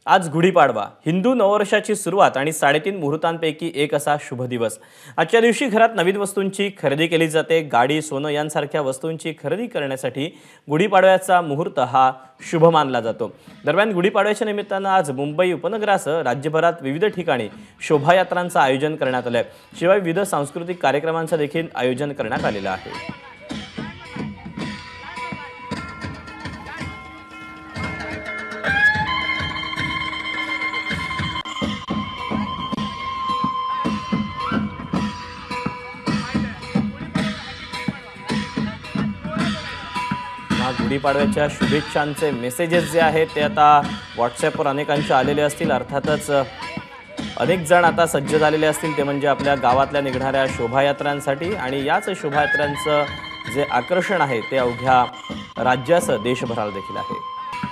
आज गुढीपाडवा, हिंदू नववर्षाची सुरुवात आणि 3.5 मुहूर्तांपैकी एक असा शुभ दिवस। आजच्या दिवशी घरात नवीन वस्तूंची खरेदी केली जाते। गाडी, सोनं यांसारख्या वस्तूंची खरेदी करण्यासाठी गुढीपाडव्याचा मुहूर्त हा शुभ मानला जातो। दरम्यान गुढीपाडव्याच्या निमित्ताने आज मुंबई उपनगरासह राज्यभरात विविध ठिकाणी शोभायात्रांचं आयोजन करण्यात आलं आहे। शिवाय विविध सांस्कृतिक कार्यक्रमांचं देखील आयोजन करण्यात आलेलं आहे। गुढीपाडव्याच्या शुभेच्छांचे मेसेजेस जे आहेत ते आता व्हॉट्सॲपवर अनेकांचे आलेले असतील। अर्थातच अनेक जण आता सज्ज झालेले असतील, ते म्हणजे आपल्या गावातल्या निघणाऱ्या शोभायात्रांसाठी। आणि याच शोभायात्रांचं जे आकर्षण आहे ते अवघ्या राज्यासह देशभराला देखील आहे।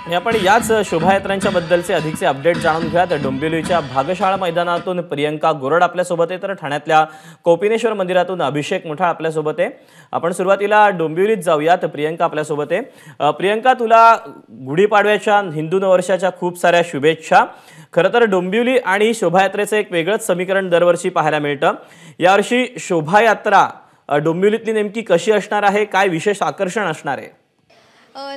आणि आपण याच शोभायात्रांच्या बद्दलचे अधिकचे अपडेट जाणून घेऊयात। डोंबिवलीच्या भागशाळा मैदानातून प्रियंका गोरड आपल्यासोबत आहे, तर ठाण्यातल्या कोपिनेश्वर मंदिरातून अभिषेक मुठाळ आपल्यासोबत आहे। आपण सुरुवातीला डोंबिवलीत जाऊयात। प्रियंका आपल्यासोबत आहे। प्रियंका, तुला गुढीपाडव्याच्या, हिंदू नववर्षाच्या खूप साऱ्या शुभेच्छा। खरं तर डोंबिवली आणि शोभायात्रेचं एक वेगळंच समीकरण दरवर्षी पाहायला मिळतं। यावर्षी शोभायात्रा डोंबिवलीतली नेमकी कशी असणार आहे, काय विशेष आकर्षण असणार आहे?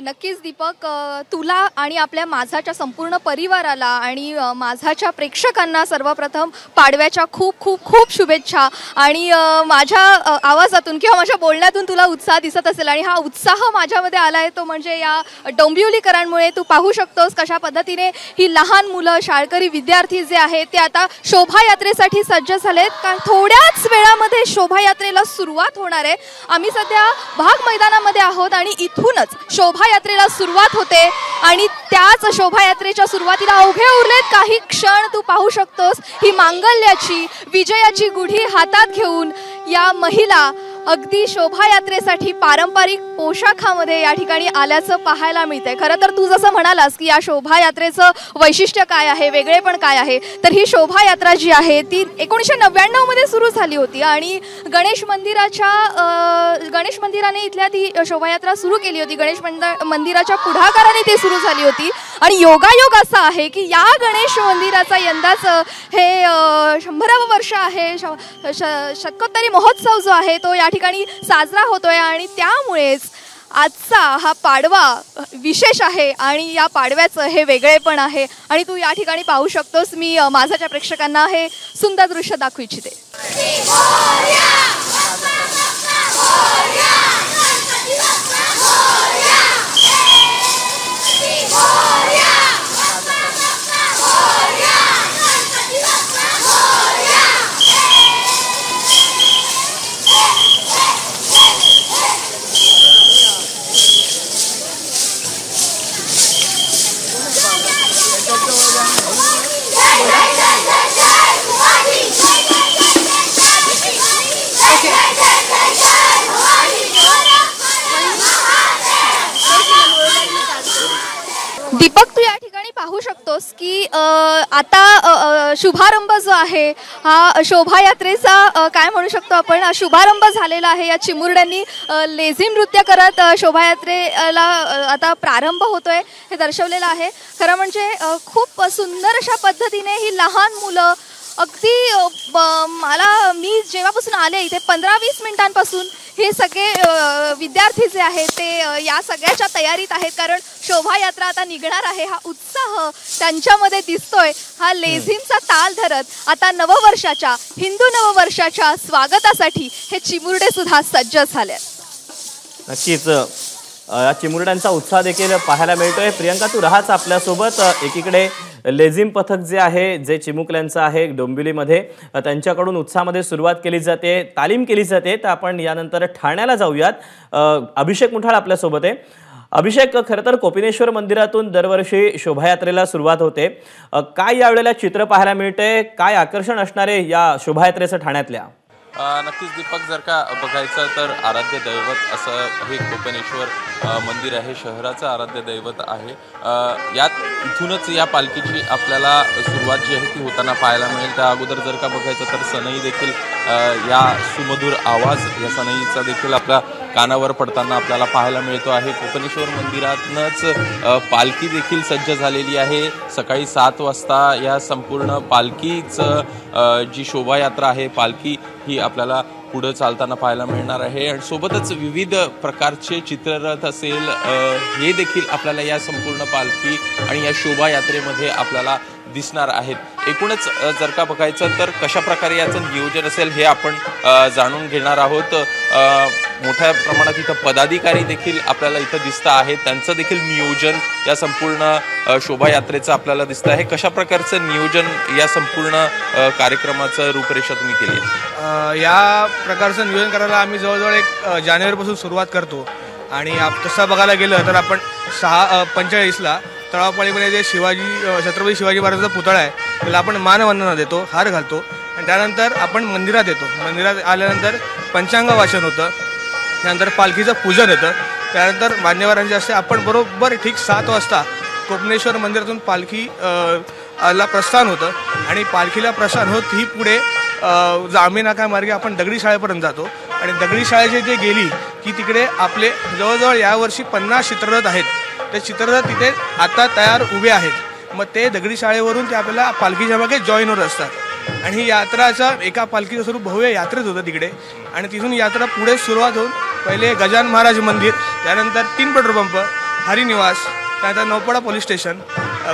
नक्कीच दीपक, तुला आणि आपल्या माझाच्या संपूर्ण परिवाराला आणि माझाच्या प्रेक्षकांना सर्वप्रथम पाडव्याच्या खूप खूप खूप शुभेच्छा। आणि माझ्या आवाजातून किंवा माझ्या बोलण्यातून तुला उत्साह दिसत असेल, आणि हा उत्साह माझ्यामध्ये आला आहे तो म्हणजे या डोंबिवलीकरांमुळे। तू पाहू शकतोस कशा पद्धतीने ही लहान मुलं, शाळकरी विद्यार्थी जे आहेत ते आता शोभायात्रेसाठी सज्ज झालेत। थोड्याच वेळामध्ये शोभायात्रेला सुरुवात होणार आहे। आम्ही सध्या भाग मैदानामध्ये आहोत आणि इथूनच शोभायात्रेला सुरुवात होते। आणि त्याच शोभायात्रेच्या सुरुवातीला अवघे उरलेत काही क्षण। तू पाहू शकतोस ही मांगल्याची, विजयाची गुढी हातात घेऊन या महिला अगदी शोभायात्रेसाठी पारंपरिक पोशाखामध्ये या ठिकाणी आल्याचं पाहायला मिळतंय। खरं तर तू जसं म्हणालास की या शोभायात्रेचं वैशिष्ट्य काय आहे, वेगळेपण काय आहे, तर ही शोभायात्रा जी आहे ती 1999 मध्ये सुरू झाली होती आणि गणेश मंदिराने इथल्या ती शोभायात्रा सुरू केली होती। गणेश मंदिराच्या पुढाकाराने ती सुरू झाली होती। आणि योगायोग असा आहे की या गणेश मंदिराचा यंदाचं हे 100वं वर्ष आहे। शतकोत्तरी महोत्सव जो आहे तो या ठिकाणी साजरा होतोय आणि त्यामुळेच आजचा हा पाडवा विशेष आहे आणि या पाडव्याचं हे वेगळेपण आहे। आणि तू या ठिकाणी पाहू शकतोस, मी माझ्याच्या प्रेक्षकांना हे सुंदर दृश्य दाखवू इच्छिते। दीपक, तू या ठिकाणी पाहू शकतोस की आता शुभारंभ जो आहे हा शोभायात्रेचा काय म्हणू शकतो आपण, शुभारंभ झालेला आहे। या चिमुरड्यांनी लेझिम नृत्य करत शोभायात्रेला आता प्रारंभ होतोय हे दर्शवलेलं आहे। खरं म्हणजे खूप सुंदर अशा पद्धतीने ही लहान मुलं अगदी मी जेव्हापासून आले इथे 15-20 मिनिटांपासून हे सगळे विद्यार्थी जे आहेत ते या सगळ्याच्या तयारीत आहेत, कारण शोभायात्रा आता निघणार आहे। हा उत्साह त्यांच्यामध्ये दिसतोय। हा लेझिमचा ताल धरत आता नववर्षाच्या, हिंदू नववर्षाच्या स्वागतासाठी हे चिमुरडे सुद्धा सज्ज झाले। नक्कीच या चिमुरड्यांचा उत्साह देखील पाहायला मिळतोय। प्रियंका, तू राहाच आपल्यासोबत। एकीकडे लेझिम पथक जे आहे, जे चिमुकल्यांचं आहे डोंबिवलीमध्ये, त्यांच्याकडून उत्साहामध्ये सुरुवात केली जाते, तालीम केली जाते। तर आपण यानंतर ठाण्याला जाऊयात। अभिषेक मुठाळ आपल्यासोबत आहे। अभिषेक, खरं तर कोपिनेश्वर मंदिरातून दरवर्षी शोभायात्रेला सुरुवात होते, काय यावेळेला चित्र पाहायला मिळते, काय आकर्षण असणार आहे या शोभायात्रेचं ठाण्यातल्या? नक्कीच दीपक, जर का बघायचं तर आराध्य दैवत असं हे कोपिनेश्वर मंदिर आहे, शहराचं आराध्य दैवत आहे। इथूनच या पालखीची आपल्याला सुरुवात जी आहे ती होताना पाहायला मिळेल। त्या अगोदर जर का बघायचं तर सनई देखील या सुमधुर आवाज या सनईचा देखील आपला कानावर पडताना आपल्याला पाहायला मिळतो आहे. कोपेनेश्वर मंदिरातनंच पालखी देखील सज्ज झालेली आहे. सकाळी 7 वाजता या संपूर्ण पालखीचं जी शोभायात्रा आहे, पालखी ही आपल्याला पुढे चालताना पाहायला मिळणार आहे. आणि सोबतच विविध प्रकारचे चित्ररथ असेल, हे देखील आपल्याला या संपूर्ण पालखी आणि या शोभायात्रेमध्ये आपल्याला दिसणार आहेत. एकूणच जर का बघायचं तर कशा प्रकारे याचं नियोजन असेल हे आपण जाणून घेणार आहोत. मोठ्या प्रमाणात इथं पदाधिकारी देखील आपल्याला इथं दिसत आहेत. त्यांचं देखील नियोजन या संपूर्ण शोभायात्रेचं आपल्याला दिसतं आहे. कशा प्रकारचं नियोजन या संपूर्ण कार्यक्रमाचं रूपरेषा तुम्ही केली आहे? या प्रकारचं नियोजन करायला आम्ही जवळजवळ 1 जानेवारीपासून सुरुवात करतो. आणि तसं बघायला गेलं तर आपण 6:45ला तळावपाळीमध्ये जे छत्रपती शिवाजी महाराजांचा पुतळा आहे त्याला आपण मानवंदना देतो, हार घालतो. आणि त्यानंतर आपण मंदिरात येतो. मंदिरात आल्यानंतर पंचांग वाचन होतं, त्यानंतर पालखीचं पूजन येतं, त्यानंतर मान्यवरांचे असते. आपण बरोबर ठीक 7 वाजता कोपेनेश्वर मंदिरातून पालखी ला प्रस्थान होतं. आणि पालखीला प्रस्थान होत ही पुढे जांभी नाका मार्गे आपण दगडी शाळेपर्यंत जातो. आणि दगडी शाळेचे जे गेली की तिकडे आपले जवळजवळ यावर्षी 50 चित्ररथ आहेत. ते चित्ररथ तिथे आता तयार उभे आहेत. मग ते दगडी शाळेवरून ते आपल्याला पालखीच्या मागे जॉईन होत असतात. आणि ही यात्राचं एका पालखीचं स्वरूप भव्य यात्रेत होतं तिकडे. आणि तिथून यात्रा पुढे सुरुवात होऊन पहिले गजानन महाराज मंदिर, त्यानंतर 3 पेट्रोल पंप, हरिनिवास, त्यानंतर नौपाडा पोलीस स्टेशन,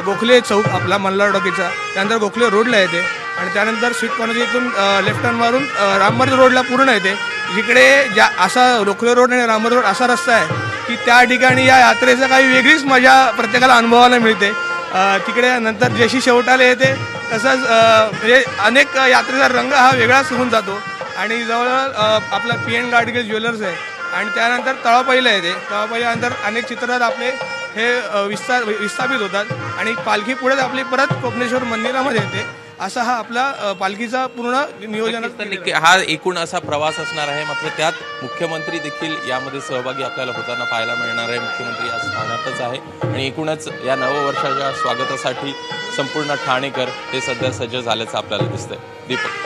गोखले चौक आपला मल्हार डॉकीचा, त्यानंतर गोखले रोडला येते. आणि त्यानंतर स्वीट कॉर्नर इथून लेफ्ट टर्न मारून रामबर्ज रोडला पूर्ण येते. जिकडे असा गोखले रोड आणि रामबर्ज रोड असा रस्ता आहे की त्या ठिकाणी या यात्रेचं काही वेगळीच मजा प्रत्येकाला अनुभवायला मिळते. तिकडे नंतर जशी शेवटाला येते तसंच म्हणजे अनेक यात्रेचा रंग हा वेगळाच होऊन जातो. आणि जवळजवळ आपला PN गाडगिल ज्वेलर्स आहे. आणि त्यानंतर तळावपाळीला येते. तळावपाळीनंतर अनेक चित्ररथ आपले हे विस्थापित होतात. आणि पालखी पुढे आपली परत कोपेनेश्वर मंदिरामध्ये येते. असा हा आपला पालखीचा पूर्ण नियोजन. हा एकूण असा प्रवास असणार आहे. मात्र त्यात मुख्यमंत्री देखील यामध्ये सहभागी आपल्याला होताना पाहायला मिळणार आहे. मुख्यमंत्री आज ठाण्यातच आहे. आणि एकूणच या नववर्षाच्या स्वागतासाठी संपूर्ण ठाणेकर हे सध्या सज्ज झाल्याचं आपल्याला दिसतंय. दीपक,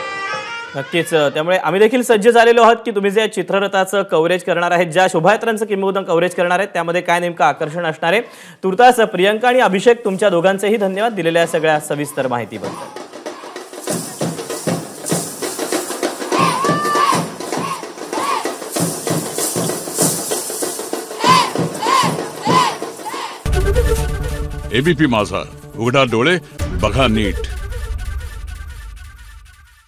नक्कीच. त्यामुळे आम्ही देखील सज्ज झालेलो आहोत की तुम्ही जे चित्ररथाचं कव्हरेज करणार आहेत, ज्या शोभायात्रांचं किंबहुना कव्हरेज करणार आहेत, त्यामध्ये काय नेमकं आकर्षण असणार आहे. तुर्तास प्रियंका आणि अभिषेक, तुमच्या दोघांचेही धन्यवाद दिलेल्या सगळ्या सविस्तर माहितीबद्दल. ABP माझा, उघडा डोळे बघा नीट.